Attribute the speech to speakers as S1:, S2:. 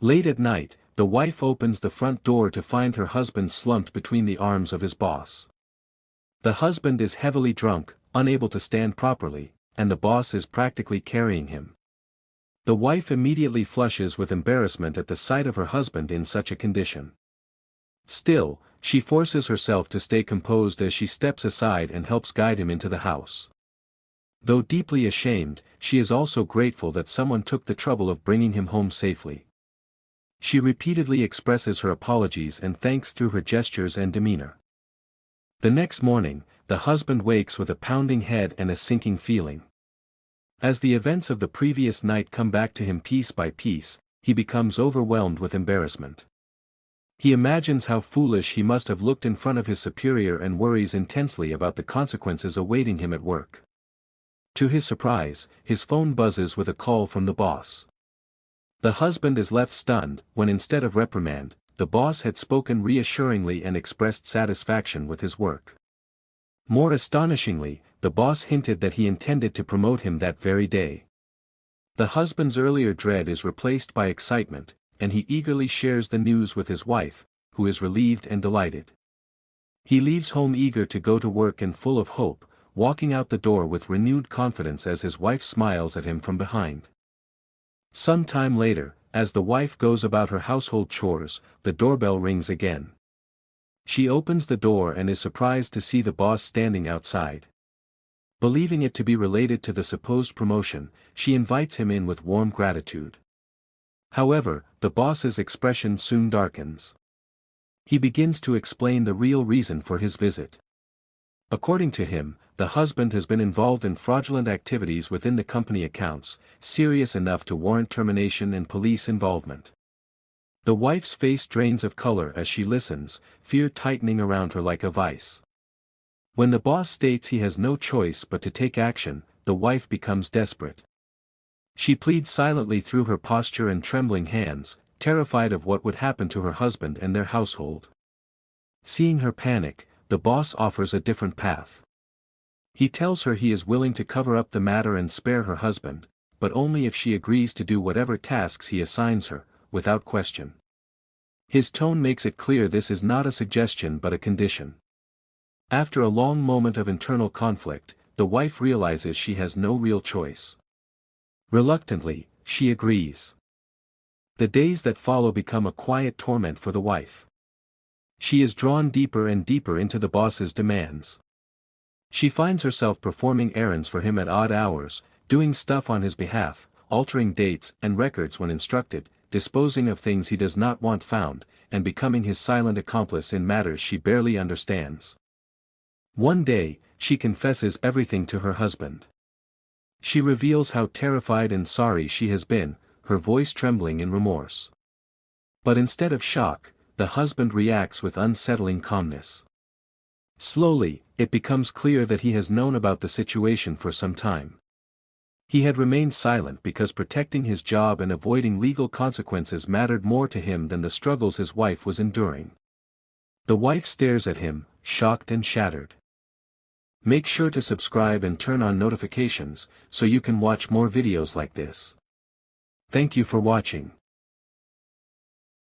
S1: Late at night, the wife opens the front door to find her husband slumped between the arms of his boss. The husband is heavily drunk, unable to stand properly, and the boss is practically carrying him. The wife immediately flushes with embarrassment at the sight of her husband in such a condition. Still, she forces herself to stay composed as she steps aside and helps guide him into the house. Though deeply ashamed, she is also grateful that someone took the trouble of bringing him home safely. She repeatedly expresses her apologies and thanks through her gestures and demeanor. The next morning, the husband wakes with a pounding head and a sinking feeling. As the events of the previous night come back to him piece by piece, he becomes overwhelmed with embarrassment. He imagines how foolish he must have looked in front of his superior and worries intensely about the consequences awaiting him at work. To his surprise, his phone buzzes with a call from the boss. The husband is left stunned when instead of reprimand, the boss had spoken reassuringly and expressed satisfaction with his work. More astonishingly, the boss hinted that he intended to promote him that very day. The husband's earlier dread is replaced by excitement, and he eagerly shares the news with his wife, who is relieved and delighted. He leaves home eager to go to work and full of hope, walking out the door with renewed confidence as his wife smiles at him from behind. Some time later, as the wife goes about her household chores, the doorbell rings again. She opens the door and is surprised to see the boss standing outside. Believing it to be related to the supposed promotion, she invites him in with warm gratitude. However, the boss's expression soon darkens. He begins to explain the real reason for his visit. According to him, the husband has been involved in fraudulent activities within the company accounts, serious enough to warrant termination and police involvement. The wife's face drains of color as she listens, fear tightening around her like a vice. When the boss states he has no choice but to take action, the wife becomes desperate. She pleads silently through her posture and trembling hands, terrified of what would happen to her husband and their household. Seeing her panic, the boss offers a different path. He tells her he is willing to cover up the matter and spare her husband, but only if she agrees to do whatever tasks he assigns her, without question. His tone makes it clear this is not a suggestion but a condition. After a long moment of internal conflict, the wife realizes she has no real choice. Reluctantly, she agrees. The days that follow become a quiet torment for the wife. She is drawn deeper and deeper into the boss's demands. She finds herself performing errands for him at odd hours, doing stuff on his behalf, altering dates and records when instructed, disposing of things he does not want found, and becoming his silent accomplice in matters she barely understands. One day, she confesses everything to her husband. She reveals how terrified and sorry she has been, her voice trembling in remorse. But instead of shock, the husband reacts with unsettling calmness. Slowly, it becomes clear that he has known about the situation for some time. He had remained silent because protecting his job and avoiding legal consequences mattered more to him than the struggles his wife was enduring. The wife stares at him, shocked and shattered. Make sure to subscribe and turn on notifications, so you can watch more videos like this. Thank you for watching.